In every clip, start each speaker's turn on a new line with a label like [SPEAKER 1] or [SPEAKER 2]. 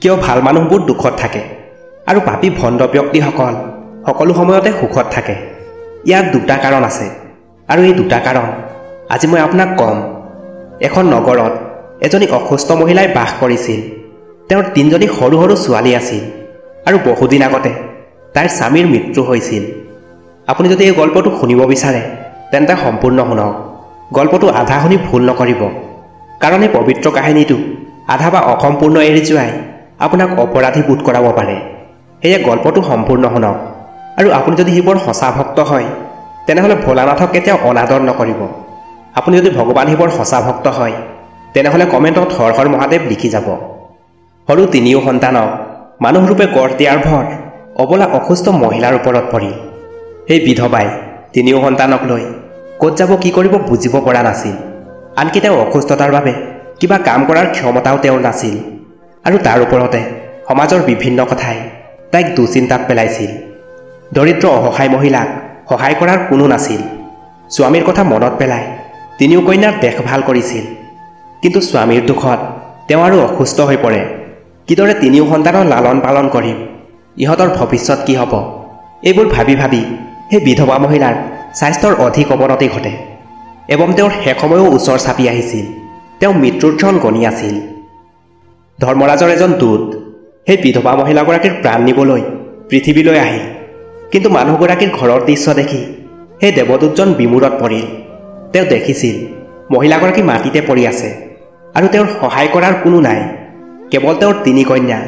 [SPEAKER 1] কিয় ভাল মানুহবোৰ দুখত থাকে আৰু পাপী ভণ্ড ব্যক্তিসকল সকলো সময়তে সুখত থাকে। ইয়াৰ দুটা কাৰণ আছে আৰু এই দুটা কাৰণ আজি মই আপোনাক ক'ম। এখন নগৰত এজনী অসুস্থ মহিলাই বাস কৰিছিল। তেওঁৰ 3জনী সৰু সৰু ছোৱালী আছিল আৰু বহুদিন আগতে তাইৰ স্বামীৰ মৃত্যু হৈছিল। আপুনি যদি এই গল্পটো শুনিব বিচাৰে তেন্তে সম্পূৰ্ণ শুনক। গল্পটো আধা শুনি ভুল নকৰিব, কাৰণ এই পবিত্ৰ কাহিনীটো আধা বা অসম্পূৰ্ণ এৰি যোৱাই আপোনাক অপৰাধী বোধ কৰাব পাৰে। সেয়ে গল্পটো সম্পূৰ্ণ শুনক। আৰু আপুনি যদি শিৱৰ সঁচা ভক্ত হয় তেনেহ'লে ভোলানাথক কেতিয়াও অনাদৰ নকৰিব। আপুনি যদি ভগৱান শিৱৰ সঁচা ভক্ত হয় তেনেহ'লে কমেণ্টত হৰ হৰ মহাদেৱ লিখি যাব। সৰু 3 সন্তানক মানুহৰূপে গঢ় দিয়াৰ ভৰ অবলা অসুস্থ মহিলাৰ ওপৰত পৰিল। সেই বিধৱাই 3 সন্তানক লৈ ক'ত যাব কি কৰিব বুজিব পৰা নাছিল। আনকি তেওঁ অসুস্থতাৰ বাবে কিবা কাম কৰাৰ ক্ষমতাও তেওঁৰ নাছিল। আৰু তাৰ ওপৰতে সমাজৰ বিভিন্ন কথাই তাইক দুশ্চিন্তাত পেলাইছিল। দৰিদ্ৰ অসহায় মহিলাক সহায় কৰাৰ কোনো নাছিল। স্বামীৰ কথা মনত পেলাই 3 কন্যাৰ দেখভাল কৰিছিল। কিন্তু স্বামীৰ দুখত তেওঁ আৰু অসুস্থ হৈ পৰে। কিদৰে 3 সন্তানৰ লালন পালন কৰিম, ইহঁতৰ ভৱিষ্যত কি হ'ব, এইবোৰ ভাবি ভাবি সেই বিধৱা মহিলাৰ স্বাস্থ্যৰ অধিক অৱনতি ঘটে এবং তেওঁৰ শেষ সময়ো ওচৰ চাপি আহিছিল। তেওঁ মৃত্যুৰ ক্ষণ গণি আছিল। ধৰ্মৰাজৰ এজন দূত সেই বিধৱা মহিলাগৰাকীৰ প্ৰাণ নিবলৈ পৃথিৱীলৈ আহিল। কিন্তু মানুহগৰাকীৰ ঘৰৰ দৃশ্য দেখি সেই দেৱদূতজন বিমূৰত পৰিল। তেওঁ দেখিছিল মহিলাগৰাকী মাটিতে পৰি আছে আৰু তেওঁৰ সহায় কৰাৰ কোনো নাই। কেৱল তেওঁৰ 3 কন্যা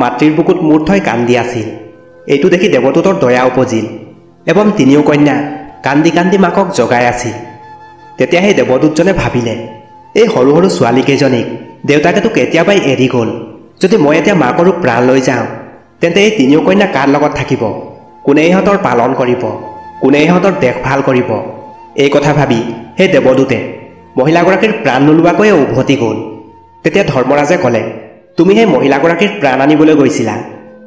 [SPEAKER 1] মাতৃৰ বুকুত মূৰ থৈ কান্দি আছিল। এইটো দেখি দেৱদূতৰ দয়া উপজিল এবং 3 কন্যা কান্দি কান্দি মাকক জগাই আছিল। তেতিয়া সেই দেৱদূতজনে ভাবিলে, এই সৰু সৰু ছোৱালীকেইজনীক দেউতাকেতো কেতিয়াবাই এৰি গ'ল। যদি মই এতিয়া মাকৰো প্ৰাণ লৈ যাওঁ তেন্তে এই 3 কন্যা কাৰ লগত থাকিব, কোনে ইহঁতৰ পালন কৰিব, কোনে ইহঁতৰ দেখভাল কৰিব। এই কথা ভাবি সেই দেৱদূতে মহিলাগৰাকীৰ প্ৰাণ নোলোৱাকৈয়ে উভতি গ'ল। তেতিয়া ধৰ্মৰাজে ক'লে, তুমি সেই মহিলাগৰাকীৰ প্ৰাণ আনিবলৈ গৈছিলা,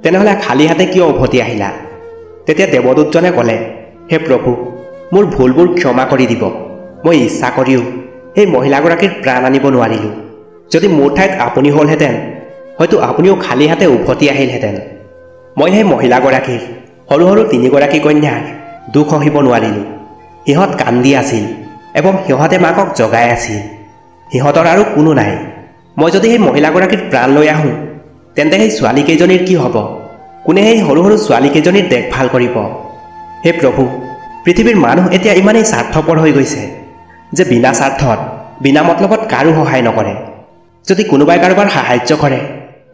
[SPEAKER 1] তেনেহ'লে খালী হাতে কিয় উভতি আহিলা? তেতিয়া দেৱদূতজনে ক'লে, হে প্ৰভু, মোৰ ভুলবোৰ ক্ষমা কৰি দিব। মই ইচ্ছা কৰিও সেই মহিলাগৰাকীৰ প্ৰাণ আনিব নোৱাৰিলোঁ। যদি মোৰ ঠাইত আপুনি হ'লহেঁতেন হয়তো আপুনিও খালী হাতে উভতি আহিলহেঁতেন। মই সেই মহিলাগৰাকীৰ সৰু সৰু 3গৰাকী কন্যাৰ দুখ সহিব নোৱাৰিলোঁ। সিহঁত কান্দি আছিল এবং সিহঁতে মাকক জগাই আছিল। সিহঁতৰ আৰু কোনো নাই। মই যদি সেই মহিলাগৰাকীৰ প্ৰাণ লৈ আহোঁ তেন্তে সেই ছোৱালীকেইজনীৰ কি হ'ব? কোনে সেই সৰু সৰু ছোৱালীকেইজনীৰ দেখভাল কৰিব? হে প্ৰভু, পৃথিৱীৰ মানুহ এতিয়া ইমানেই স্বাৰ্থপৰ হৈ গৈছে যে বিনা স্বাৰ্থত বিনা মতলবত কাৰো সহায় নকৰে। যদি কোনোবাই কাৰোবাৰ সাহায্য কৰে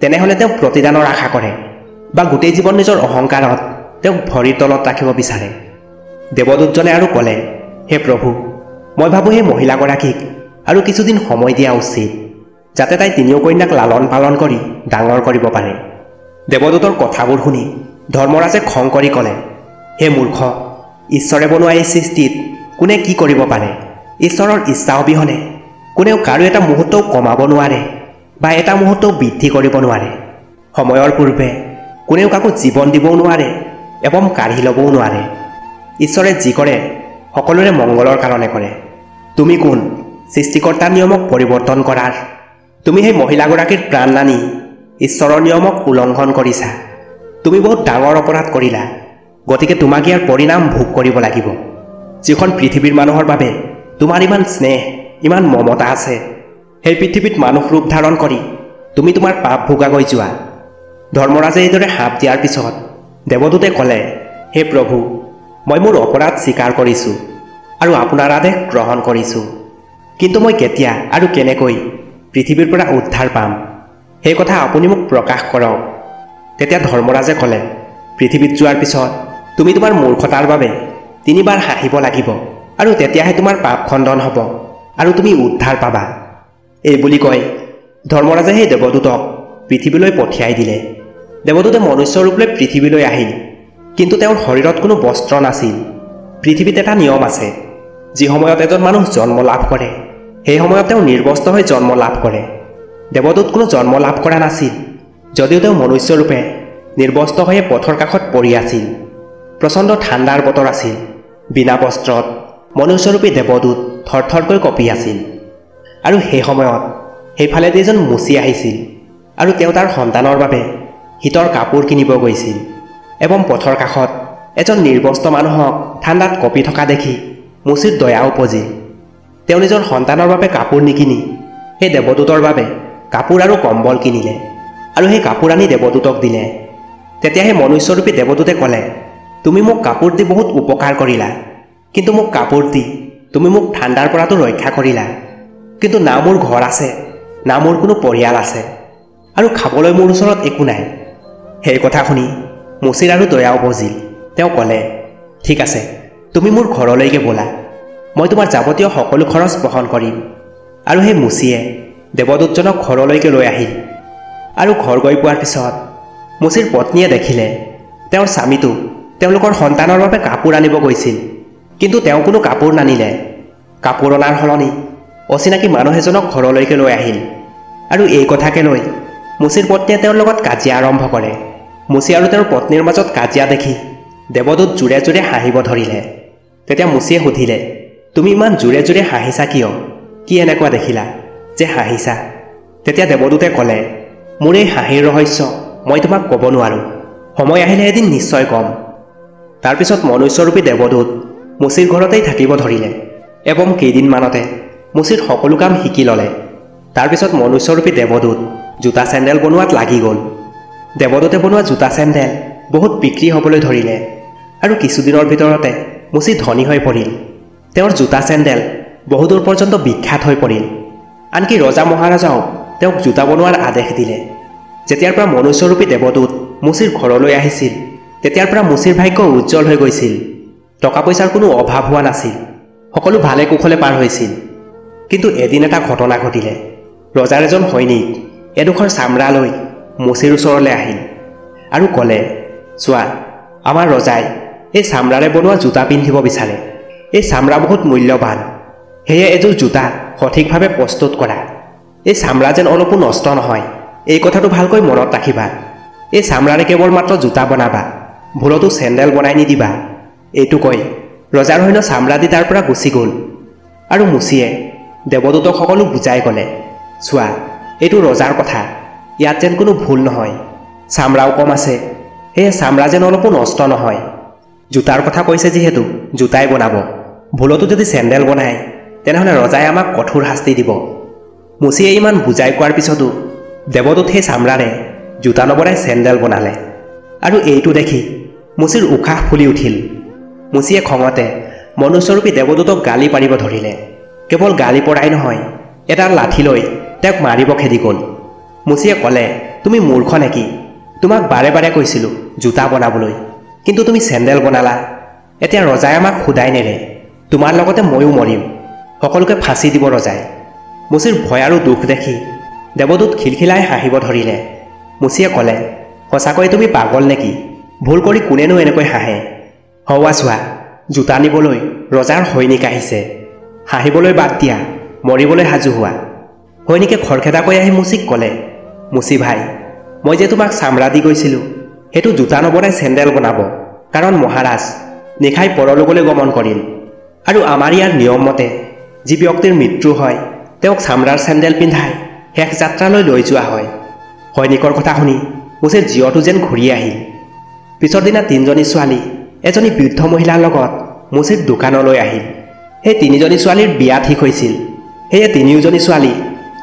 [SPEAKER 1] তেনেহ'লে তেওঁ প্ৰতিদানৰ আশা কৰে বা গোটেই জীৱন নিজৰ অহংকাৰত তেওঁক ভৰিৰ তলত ৰাখিব বিচাৰে। দেৱদূতজনে আৰু ক'লে, হে প্ৰভু, মই ভাবোঁ সেই মহিলাগৰাকীক আৰু কিছুদিন সময় দিয়া উচিত, যাতে তাই 3 কন্যাক লালন পালন কৰি ডাঙৰ কৰিব পাৰে। দেৱদূতৰ কথাবোৰ শুনি ধৰ্মৰাজে খং কৰি ক'লে, হে মূৰ্খ, ঈশ্বৰে বনোৱা এই সৃষ্টিত কোনে কি কৰিব পাৰে? ঈশ্বৰৰ ইচ্ছা অবিহনে কোনেও কাৰো এটা মুহূৰ্তও কমাব নোৱাৰে বা এটা মুহূৰ্তও বৃদ্ধি কৰিব নোৱাৰে। সময়ৰ পূৰ্বে কোনেও কাকো জীৱন দিবও নোৱাৰে এবং কাঢ়ি ল'বও নোৱাৰে। ঈশ্বৰে যি কৰে সকলোৰে মংগলৰ কাৰণে কৰে। তুমি কোন সৃষ্টিকৰ্তাৰ নিয়মক পৰিৱৰ্তন কৰাৰ? তুমি সেই মহিলাগৰাকীৰ প্ৰাণ নানি ঈশ্বৰৰ নিয়মক উলংঘন কৰিছা। তুমি বহুত ডাঙৰ অপৰাধ কৰিলা, গতিকে তোমাক ইয়াৰ পৰিণাম ভোগ কৰিব লাগিব। যিখন পৃথিৱীৰ মানুহৰ বাবে তোমাৰ ইমান স্নেহ, ইমান মমতা আছে, সেই পৃথিৱীত মানুহ ৰূপ ধাৰণ কৰি তুমি তোমাৰ পাপ ভোগাগৈ যোৱা। ধৰ্মৰাজে এইদৰে শাপ দিয়াৰ পিছত দেৱদূতে ক'লে, হে প্ৰভু, মই মোৰ অপৰাধ স্বীকাৰ কৰিছোঁ আৰু আপোনাৰ আদেশ গ্ৰহণ কৰিছোঁ। কিন্তু মই কেতিয়া আৰু কেনেকৈ পৃথিৱীৰ পৰা উদ্ধাৰ পাম সেই কথা আপুনি মোক প্ৰকাশ কৰক। তেতিয়া ধৰ্মৰাজে ক'লে, পৃথিৱীত যোৱাৰ পিছত তুমি তোমাৰ মূৰ্খতাৰ বাবে 3 বাৰ হাঁহিব লাগিব আৰু তেতিয়াহে তোমাৰ পাপ খণ্ডন হ'ব আৰু তুমি উদ্ধাৰ পাবা। এই বুলি কৈ ধৰ্মৰাজে সেই দেৱদূতক পৃথিৱীলৈ পঠিয়াই দিলে। দেৱদূতে মনুষ্য ৰূপ লৈ পৃথিৱীলৈ আহিল, কিন্তু তেওঁৰ শৰীৰত কোনো বস্ত্ৰ নাছিল। পৃথিৱীত এটা নিয়ম আছে, যি সময়ত এজন মানুহ জন্ম লাভ কৰে সেই সময়ত তেওঁ নিৰ্বস্ত্ৰ হৈ জন্ম লাভ কৰে। দেৱদূত কোনো জন্ম লাভ কৰা নাছিল, যদিও তেওঁ মনুষ্যৰূপে নিৰ্বস্ত্ৰ হৈয়ে পথৰ কাষত পৰি আছিল। প্ৰচণ্ড ঠাণ্ডাৰ বতৰ আছিল। বিনা বস্ত্ৰত মনুষ্যৰূপী দেৱদূত থৰথৰকৈ কঁপি আছিল। আৰু সেই সময়ত সেইফালেদি এজন মুচি আহিছিল আৰু তেওঁ তাৰ সন্তানৰ বাবে শীতৰ কাপোৰ কিনিব গৈছিল এবং পথৰ কাষত এজন নিৰ্বস্ত্ৰ মানুহক ঠাণ্ডাত কঁপি থকা দেখি মুচিৰ দয়া উপজিল। তেওঁ নিজৰ সন্তানৰ বাবে কাপোৰ নিকিনি সেই দেৱদূতৰ বাবে কাপোৰ আৰু কম্বল কিনিলে আৰু সেই কাপোৰ আনি দেৱদূতক দিলে। তেতিয়া সেই মনুষ্যৰূপী দেৱদূতে ক'লে, তুমি মোক কাপোৰ দি বহুত উপকাৰ কৰিলা, কিন্তু মোক কাপোৰ দি তুমি মোক ঠাণ্ডাৰ পৰাতো ৰক্ষা কৰিলা। কিন্তু না মোৰ ঘৰ আছে, না মোৰ কোনো পৰিয়াল আছে, আৰু খাবলৈ মোৰ ওচৰত একো নাই। সেই কথা শুনি মুচিৰ আৰু দয়া উপজিল। তেওঁ ক'লে, ঠিক আছে, তুমি মোৰ ঘৰলৈকে ব'লা, মই তোমাৰ যাৱতীয় সকলো খৰচ বহন কৰিম। আৰু সেই মুচিয়ে দেৱদূতজনক ঘৰলৈকে লৈ আহিল। আৰু ঘৰ গৈ পোৱাৰ পিছত মুচিৰ পত্নীয়ে দেখিলে তেওঁৰ স্বামীটো তেওঁলোকৰ সন্তানৰ বাবে কাপোৰ আনিব গৈছিল, কিন্তু তেওঁ কোনো কাপোৰ নানিলে। কাপোৰ অনাৰ সলনি অচিনাকি মানুহ এজনক ঘৰলৈকে লৈ আহিল। আৰু এই কথাকে লৈ মুচিৰ পত্নীয়ে তেওঁৰ লগত কাজিয়া আৰম্ভ কৰে। মুচি আৰু তেওঁৰ পত্নীৰ মাজত কাজিয়া দেখি দেৱদূত জোৰে জোৰে হাঁহিব ধৰিলে। তেতিয়া মুচিয়ে সুধিলে, তুমি ইমান জোৰে জোৰে হাঁহিছা কিয়? কি এনেকুৱা দেখিলা যে হাঁহিছা? তেতিয়া দেৱদূতে ক'লে, মোৰ এই হাঁহিৰ ৰহস্য মই তোমাক ক'ব নোৱাৰোঁ, সময় আহিলে এদিন নিশ্চয় ক'ম। তাৰপিছত মনুষ্যৰূপী দেৱদূত মুচিৰ ঘৰতেই থাকিব ধৰিলে এবং কেইদিনমানতে মুচিৰ সকলো কাম শিকি ল'লে। তাৰপিছত মনুষ্যৰূপী দেৱদূত জোতা চেণ্ডেল বনোৱাত লাগি গ'ল। দেৱদূতে বনোৱা জোতা চেণ্ডেল বহুত বিক্ৰী হ'বলৈ ধৰিলে আৰু কিছুদিনৰ ভিতৰতে মুচি ধনী হৈ পৰিল। তেওঁৰ জোতা চেণ্ডেল বহুদূৰ পৰ্যন্ত বিখ্যাত হৈ পৰিল। আনকি ৰজা মহাৰাজাও তেওঁক জোতা বনোৱাৰ আদেশ দিলে। যেতিয়াৰ পৰা মনুষ্যৰূপী দেৱদূত মুচিৰ ঘৰলৈ আহিছিল, তেতিয়াৰ পৰা মুচিৰ ভাগ্য উজ্জ্বল হৈ গৈছিল। টকা পইচাৰ কোনো অভাৱ হোৱা নাছিল, সকলো ভালে কুশলে পাৰ হৈছিল। কিন্তু এদিন এটা ঘটনা ঘটিলে। ৰজাৰ এজন সৈনিক এডোখৰ চামৰা লৈ মুচিৰ ওচৰলৈ আহিল আৰু ক'লে, চোৱা, আমাৰ ৰজাই এই চামৰাৰে বনোৱা জোতা পিন্ধিব বিচাৰে। এই চামৰা বহুত মূল্যৱান, সেয়ে এযোৰ জোতা সঠিকভাৱে প্ৰস্তুত কৰা। এই চামৰা যেন অলপো নষ্ট নহয়, এই কথাটো ভালকৈ মনত ৰাখিবা। এই চামৰাৰে কেৱল মাত্ৰ জোতা বনাবা, ভুলতো চেণ্ডেল বনাই নিদিবা। এইটো কৈ ৰজাৰ সৈন্য চামৰা দি তাৰ পৰা গুচি গ'ল। আৰু মুচিয়ে দেৱদূতক সকলো বুজাই ক'লে, চোৱা, এইটো ৰজাৰ কথা, ইয়াত যেন কোনো ভুল নহয়। চামৰাও কম আছে, সেয়ে চামৰা যেন অলপো নষ্ট নহয়। জোতাৰ কথা কৈছে যিহেতু জোতাই বনাব, ভুলতো যদি চেণ্ডেল বনায় তেনেহ'লে ৰজাই আমাক কঠোৰ শাস্তি দিব। মুচিয়ে ইমান বুজাই কোৱাৰ পিছতো দেৱদূত সেই চামৰাৰে জোতা নবনাই চেণ্ডেল বনালে। আৰু এইটো দেখি মুচিৰ উশাহ ফুলি উঠিল। মুচিয়ে খঙতে মনুষ্যৰূপী দেৱদূতক গালি পাৰিব ধৰিলে। কেৱল গালি পৰাই নহয়, এডাল লাঠি লৈ তেওঁক মাৰিব খেদি গ'ল। মুচিয়ে ক'লে, তুমি মূৰ্খ নেকি? তোমাক বাৰে বাৰে কৈছিলোঁ জোতা বনাবলৈ, কিন্তু তুমি চেণ্ডেল বনালা। এতিয়া ৰজাই আমাক সোধাই নেৰে, তোমাৰ লগতে ময়ো মৰিম। সকলোকে ফাঁচি দিব ৰজাই। মুচিৰ ভয় আৰু দুখ দেখি দেৱদূত খিলখিলাই হাঁহিব ধৰিলে। মুচিয়ে ক'লে, সঁচাকৈ তুমি পাগল নেকি? ভুল কৰি কোনেনো এনেকৈ হাঁহে? হৱা চোৱা, জোতা নিবলৈ ৰজাৰ সৈনিক আহিছে। হাঁহিবলৈ বাদ দিয়া, মৰিবলৈ সাজু হোৱা। সৈনিকে খৰখেদাকৈ আহি মুচিক ক'লে, মুচি ভাই, মই যে তোমাক চামৰা দি গৈছিলোঁ, সেইটো জোতা নবনাই চেণ্ডেল বনাব, কাৰণ মহাৰাজ নিশাই পৰলোকলৈ গমন কৰিল। আৰু আমাৰ ইয়াৰ নিয়ম মতে যি ব্যক্তিৰ মৃত্যু হয় তেওঁক চামৰাৰ চেণ্ডেল পিন্ধাই শেষ যাত্ৰালৈ লৈ যোৱা হয়। সৈনিকৰ কথা শুনি মুচিৰ জীয়টো যেন ঘূৰি আহিল। পিছৰ দিনা তিনিজনী ছোৱালী এজনী বৃদ্ধ মহিলাৰ লগত মুচিৰ দোকানলৈ আহিল। সেই তিনিজনী ছোৱালীৰ বিয়া ঠিক হৈছিল, সেয়ে তিনিওজনী ছোৱালী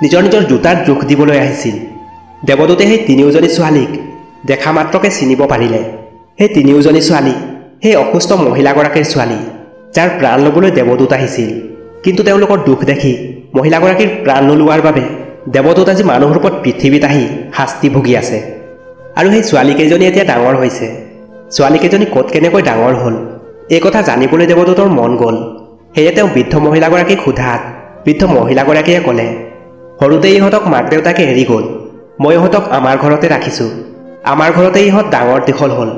[SPEAKER 1] নিজৰ নিজৰ জোতাৰ জোখ দিবলৈ আহিছিল। দেৱদূতে সেই তিনিওজনী ছোৱালীক দেখা মাত্ৰকে চিনিব পাৰিলে। সেই তিনিওজনী ছোৱালী সেই অসুস্থ মহিলাগৰাকীৰ ছোৱালী, যাৰ প্ৰাণ ল'বলৈ দেৱদূত আহিছিল। কিন্তু তেওঁলোকৰ দুখ দেখি মহিলাগৰাকীৰ প্ৰাণ নোলোৱাৰ বাবে দেৱদূত আজি মানুহৰ ওপৰত পৃথিৱীত আহি শাস্তি ভুগি আছে। আৰু সেই ছোৱালীকেইজনী এতিয়া ডাঙৰ হৈছে। ছোৱালীকেইজনী ক'ত কেনেকৈ ডাঙৰ হ'ল এই কথা জানিবলৈ দেৱদূতৰ মন গ'ল। সেয়ে তেওঁ বৃদ্ধ মহিলাগৰাকীক সোধাত বৃদ্ধ মহিলাগৰাকীয়ে ক'লে, সৰুতে ইহঁতক মাক দেউতাকে এৰি গ'ল, মই ইহঁতক আমাৰ ঘৰতে ৰাখিছোঁ। আমাৰ ঘৰতে ইহঁত ডাঙৰ দীঘল হ'ল।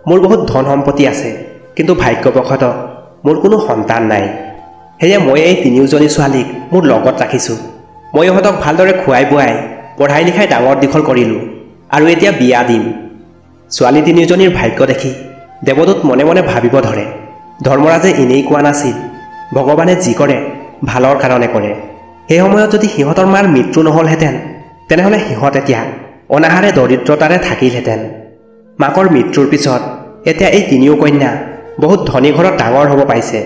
[SPEAKER 1] মোৰ বহুত ধন সম্পত্তি আছে, কিন্তু ভাগ্যবশতঃ মোৰ কোনো সন্তান নাই। সেয়ে মই এই তিনিওজনী ছোৱালীক মোৰ লগত ৰাখিছোঁ। মই ইহঁতক ভালদৰে খুৱাই বুৱাই পঢ়াই লিখাই ডাঙৰ দীঘল কৰিলোঁ, আৰু এতিয়া বিয়া দিম। ছোৱালী তিনিওজনীৰ ভাগ্য দেখি দেৱদূত মনে মনে ভাবিব ধৰে, ধৰ্মৰাজে এনেই কোৱা নাছিল, ভগৱানে যি কৰে ভালৰ কাৰণে কৰে। সেই সময়ত যদি সিহঁতৰ মাৰ মৃত্যু নহ'লহেঁতেন তেনেহ'লে সিহঁত এতিয়া অনাহাৰে দৰিদ্ৰতাৰে থাকিলহেঁতেন। মাকৰ মৃত্যুৰ পিছত এতিয়া এই তিনিও কন্যা বহুত ধনী ঘৰত ডাঙৰ হ'ব পাইছে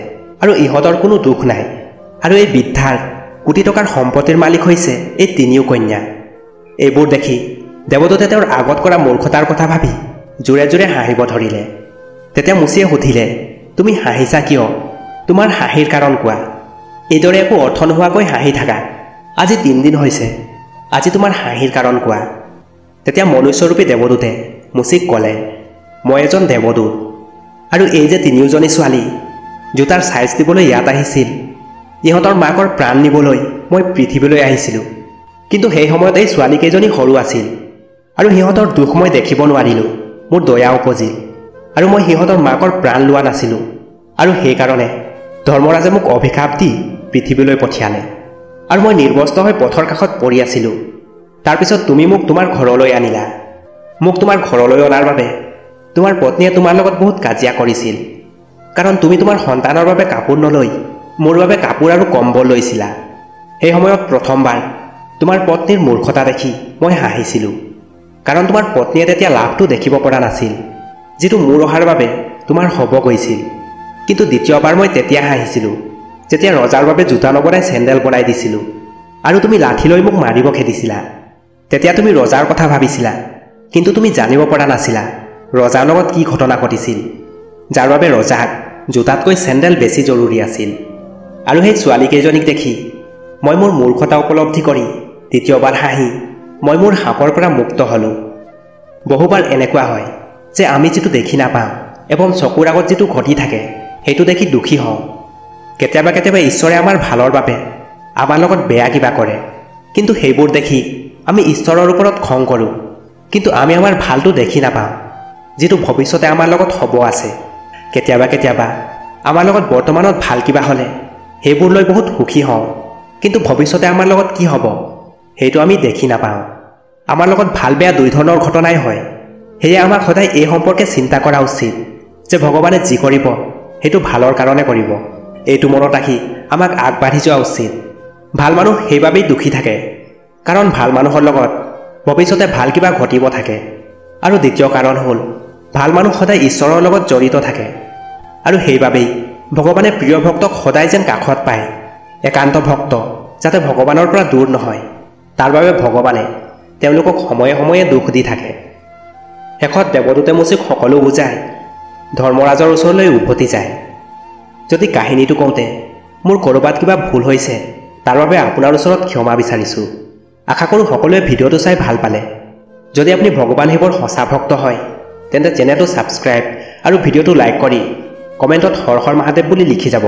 [SPEAKER 1] আৰু ইহঁতৰ কোনো দুখ নাই। আৰু এই বৃদ্ধাৰ কোটি টকাৰ সম্পত্তিৰ মালিক হৈছে এই তিনিও কন্যা। এইবোৰ দেখি দেৱদূতে তেওঁৰ আগত কৰা মূৰ্খতাৰ কথা ভাবি জোৰে জোৰে হাঁহিব ধৰিলে। তেতিয়া মুচিয়ে সুধিলে, তুমি হাঁহিছা কিয়? তোমাৰ হাঁহিৰ কাৰণ কোৱা। এইদৰে একো অৰ্থ নোহোৱাকৈ হাঁহি থাকা। আজি 3 দিন হৈছে, আজি তোমাৰ হাঁহিৰ কাৰণ কোৱা। তেতিয়া মনুষ্যৰূপী দেৱদূতে মুচিক ক'লে, মই এজন দেৱদূত আৰু এই যে তিনিওজনী ছোৱালী জোতাৰ চাইজ দিবলৈ ইয়াত আহিছিল, ইহঁতৰ মাকৰ প্ৰাণ নিবলৈ মই পৃথিৱীলৈ আহিছিলোঁ। কিন্তু সেই সময়ত এই ছোৱালীকেইজনী সৰু আছিল আৰু সিহঁতৰ দুখ মই দেখিব নোৱাৰিলোঁ। মোৰ দয়া উপজিল আৰু মই সিহঁতৰ মাকৰ প্ৰাণ লোৱা নাছিলোঁ আৰু সেইকাৰণে ধৰ্মৰাজে মোক অভিশাপ দি পৃথিৱীলৈ পঠিয়ালে আৰু মই নিৰ্বস্ত্ৰ হৈ পথৰ কাষত পৰি আছিলোঁ। তাৰপিছত তুমি মোক তোমাৰ ঘৰলৈ আনিলা। মোক তোমাৰ ঘৰলৈ অনাৰ বাবে তোমাৰ পত্নীয়ে তোমাৰ লগত বহুত কাজিয়া কৰিছিল, কাৰণ তুমি তোমাৰ সন্তানৰ বাবে কাপোৰ নলৈ মোৰ বাবে কাপোৰ আৰু কম্বল লৈছিলা। সেই সময়ত প্ৰথমবাৰ তোমাৰ পত্নীৰ মূৰ্খতা দেখি মই হাঁহিছিলোঁ, কাৰণ তোমাৰ পত্নীয়ে তেতিয়া লাভটো দেখিব পৰা নাছিল, যিটো মোৰ অহাৰ বাবে তোমাৰ হ'ব গৈছিল। কিন্তু দ্বিতীয়বাৰ মই তেতিয়া হাঁহিছিলোঁ, যেতিয়া ৰজাৰ বাবে জোতা নবনাই চেণ্ডেল বনাই দিছিলোঁ আৰু তুমি লাঠি লৈ মোক মাৰিব খেদিছিলা। তেতিয়া তুমি ৰজাৰ কথা ভাবিছিলা, কিন্তু তুমি জানিব পৰা নাছিলা ৰজাৰ লগত কি ঘটনা ঘটিছিল, যাৰ বাবে ৰজাক জোতাতকৈ চেণ্ডেল বেছি জৰুৰী আছিল। আৰু সেই ছোৱালীকেইজনীক দেখি মই মোৰ মূৰ্খতা উপলব্ধি কৰি দ্বিতীয়বাৰ হাঁহি মই মোৰ সাপৰ পৰা মুক্ত হ'লোঁ। বহুবাৰ এনেকুৱা হয় যে আমি যিটো দেখি নাপাওঁ এবং চকুৰ আগত যিটো ঘটি থাকে সেইটো দেখি দুখী হওঁ। কেতিয়াবা কেতিয়াবা ঈশ্বৰে আমাৰ ভালৰ বাবে আমাৰ লগত বেয়া কিবা কৰে, কিন্তু সেইবোৰ দেখি আমি ঈশ্বৰৰ ওপৰত খং কৰোঁ। কিন্তু আমি আমাৰ ভালটো দেখি নাপাওঁ, যিটো ভৱিষ্যতে আমাৰ লগত হ'ব আছে। কেতিয়াবা কেতিয়াবা আমাৰ লগত বৰ্তমানত ভাল কিবা হ'লে সেইবোৰ লৈ বহুত সুখী হওঁ, কিন্তু ভৱিষ্যতে আমাৰ লগত কি হ'ব সেইটো আমি দেখি নাপাওঁ। আমাৰ লগত ভাল বেয়া দুই ধৰণৰ ঘটনাই হয়। সেয়ে আমাক সদায় এই সম্পৰ্কে চিন্তা কৰা উচিত যে ভগৱানে যি কৰিব সেইটো ভালৰ কাৰণে কৰিব। এইটো মনত ৰাখি আমাক আগবাঢ়ি যোৱা উচিত। ভাল মানুহ সেইবাবেই দুখী থাকে, কাৰণ ভাল মানুহৰ লগত ভৱিষ্যতে ভাল কিবা ঘটিব থাকে। আৰু দ্বিতীয় কাৰণ হ'ল ভাল মানুহ সদায় ঈশ্বৰৰ লগত জড়িত থাকে, আৰু সেইবাবেই ভগৱানে প্ৰিয় ভক্তক সদায় যেন কাষত পায়। একান্ত ভক্ত যাতে ভগৱানৰ পৰা দূৰ নহয়, তাৰ বাবে ভগৱানে তেওঁলোকক সময়ে সময়ে দুখ দি থাকে। শেষত দেৱদূতে মুচিক সকলো বুজাই ধৰ্মৰাজৰ ওচৰলৈ উভতি যায়। যদি কাহিনীটো কওঁতে মোৰ ক'ৰবাত কিবা ভুল হৈছে তাৰ বাবে আপোনাৰ ওচৰত ক্ষমা বিচাৰিছোঁ। আশা কৰোঁ সকলোৱে ভিডিঅ'টো চাই ভাল পালে। যদি আপুনি ভগৱান শিৱৰ সঁচা ভক্ত হয় তেন্তে চেনেলটো ছাবস্ক্ৰাইব আৰু ভিডিঅ'টো লাইক কৰি কমেণ্টত হৰ হৰ মহাদেৱ বুলি লিখি যাব।